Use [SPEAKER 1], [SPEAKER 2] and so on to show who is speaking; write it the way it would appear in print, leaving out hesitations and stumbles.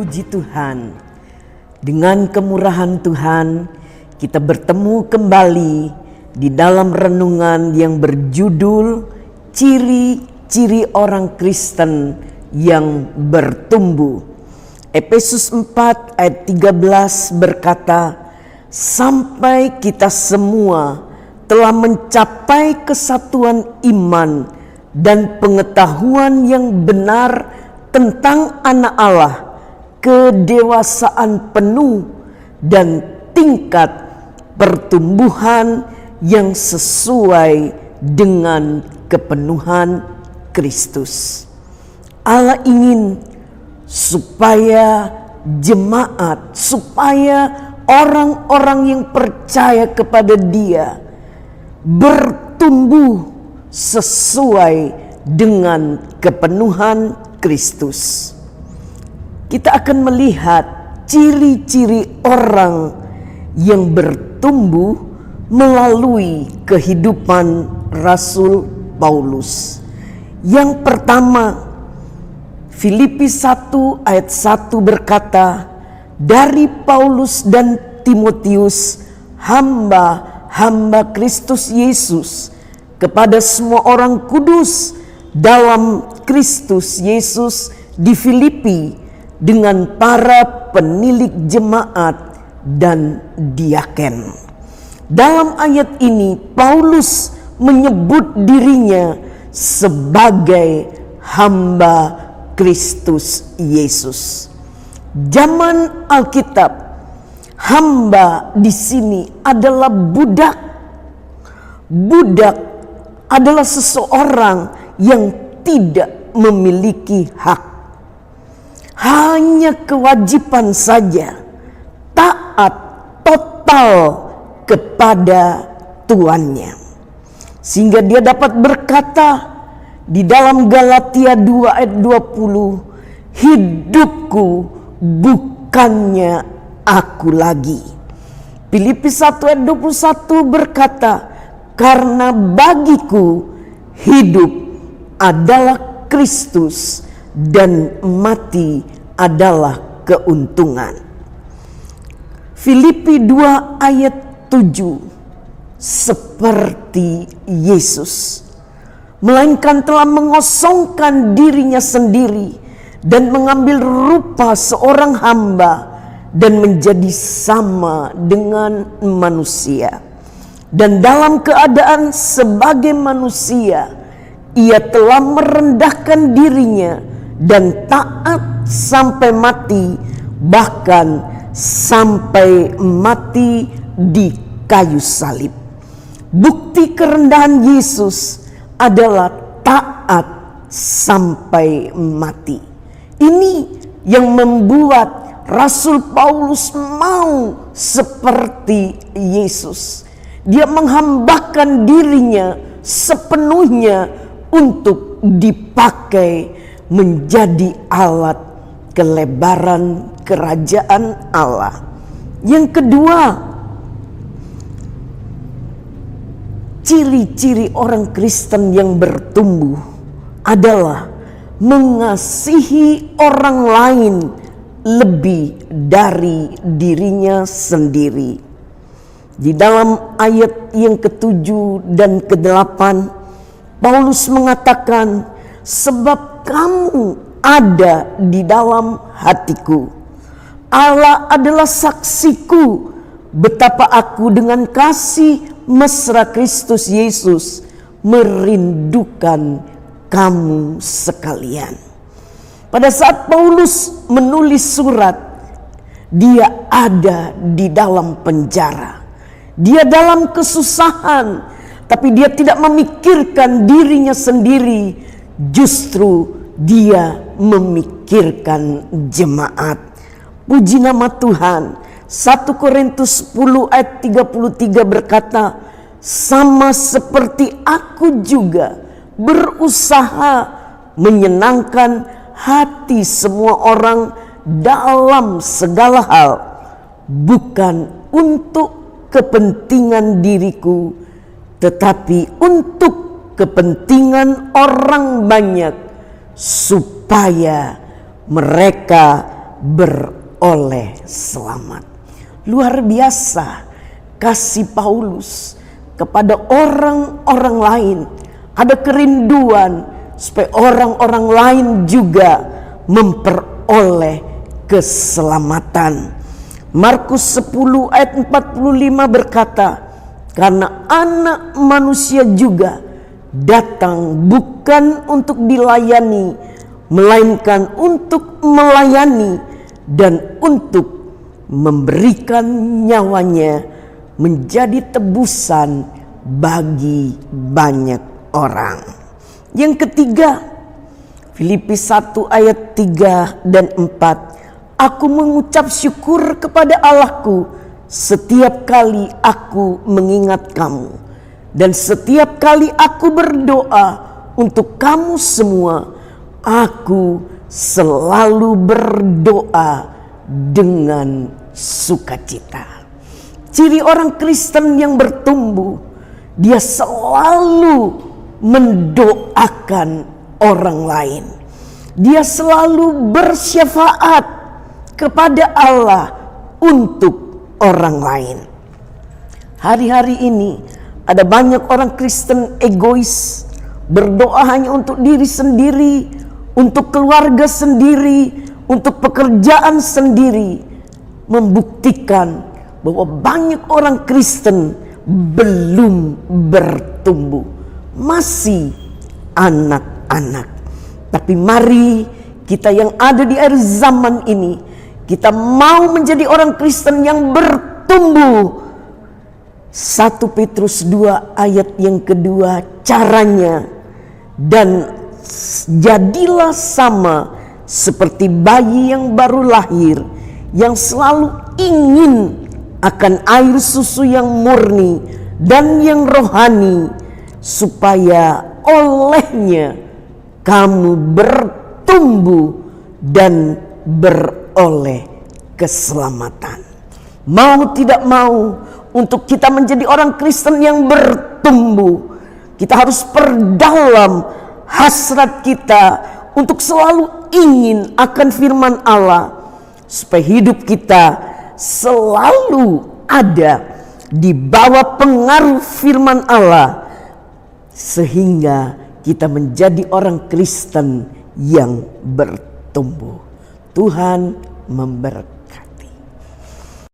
[SPEAKER 1] Puji Tuhan, dengan kemurahan Tuhan kita bertemu kembali di dalam renungan yang berjudul Ciri-ciri orang Kristen yang bertumbuh. Efesus 4 ayat 13 berkata, sampai kita semua telah mencapai kesatuan iman dan pengetahuan yang benar tentang Anak Allah, kedewasaan penuh dan tingkat pertumbuhan yang sesuai dengan kepenuhan Kristus. Allah ingin supaya jemaat, supaya orang-orang yang percaya kepada Dia bertumbuh sesuai dengan kepenuhan Kristus. Kita akan melihat ciri-ciri orang yang bertumbuh melalui kehidupan Rasul Paulus. Yang pertama, Filipi 1 ayat 1 berkata, dari Paulus dan Timotius, hamba-hamba Kristus Yesus, kepada semua orang kudus dalam Kristus Yesus di Filipi, dengan para penilik jemaat dan diaken. Dalam ayat ini Paulus menyebut dirinya sebagai hamba Kristus Yesus. Zaman Alkitab, hamba di sini adalah budak. Budak adalah seseorang yang tidak memiliki hak. Hanya kewajiban saja taat total kepada tuannya. Sehingga dia dapat berkata di dalam Galatia 2 ayat 20, hidupku bukannya aku lagi. Filipi 1 ayat 21 berkata, karena bagiku hidup adalah Kristus dan mati adalah keuntungan. Filipi 2 ayat 7, seperti Yesus, melainkan telah mengosongkan dirinya sendiri dan mengambil rupa seorang hamba dan menjadi sama dengan manusia. Dan dalam keadaan sebagai manusia, ia telah merendahkan dirinya dan taat sampai mati, bahkan sampai mati di kayu salib. Bukti kerendahan Yesus adalah taat sampai mati. Ini yang membuat Rasul Paulus mau seperti Yesus. Dia menghambakan dirinya sepenuhnya untuk dipakai menjadi alat kelebaran kerajaan Allah. Yang kedua, ciri-ciri orang Kristen yang bertumbuh adalah mengasihi orang lain lebih dari dirinya sendiri. Di dalam ayat yang ke-7 dan ke-8, Paulus mengatakan, sebab kamu ada di dalam hatiku. Allah adalah saksiku betapa aku dengan kasih mesra Kristus Yesus merindukan kamu sekalian. Pada saat Paulus menulis surat, dia ada di dalam penjara. Dia dalam kesusahan, tapi dia tidak memikirkan dirinya sendiri. Justru dia memikirkan jemaat. Puji nama Tuhan. 1 Korintus 10 ayat 33 berkata, sama seperti aku juga berusaha menyenangkan hati semua orang dalam segala hal, bukan untuk kepentingan diriku, tetapi untuk kepentingan orang banyak, supaya mereka beroleh selamat. Luar biasa kasih Paulus kepada orang-orang lain. Ada kerinduan supaya orang-orang lain juga memperoleh keselamatan. Markus 10 ayat 45 berkata, karena anak manusia juga datang bukan untuk dilayani, melainkan untuk melayani dan untuk memberikan nyawanya menjadi tebusan bagi banyak orang. Yang ketiga, Filipi 1 ayat 3 dan 4. Aku mengucap syukur kepada Allahku setiap kali aku mengingat kamu. Dan setiap kali aku berdoa untuk kamu semua, aku selalu berdoa dengan sukacita. Ciri orang Kristen yang bertumbuh, dia selalu mendoakan orang lain. Dia selalu bersyafaat kepada Allah untuk orang lain. Hari-hari ini ada banyak orang Kristen egois, berdoa hanya untuk diri sendiri, untuk keluarga sendiri, untuk pekerjaan sendiri, membuktikan bahwa banyak orang Kristen belum bertumbuh, masih anak-anak. Tapi mari kita yang ada di akhir zaman ini, kita mau menjadi orang Kristen yang bertumbuh. 1 Petrus 2 ayat yang kedua, caranya, dan jadilah sama seperti bayi yang baru lahir, yang selalu ingin akan air susu yang murni dan yang rohani, supaya olehnya kamu bertumbuh dan beroleh keselamatan. Mau tidak mau, untuk kita menjadi orang Kristen yang bertumbuh, kita harus perdalam hasrat kita untuk selalu ingin akan firman Allah, supaya hidup kita selalu ada di bawah pengaruh firman Allah, sehingga kita menjadi orang Kristen yang bertumbuh. Tuhan memberkati.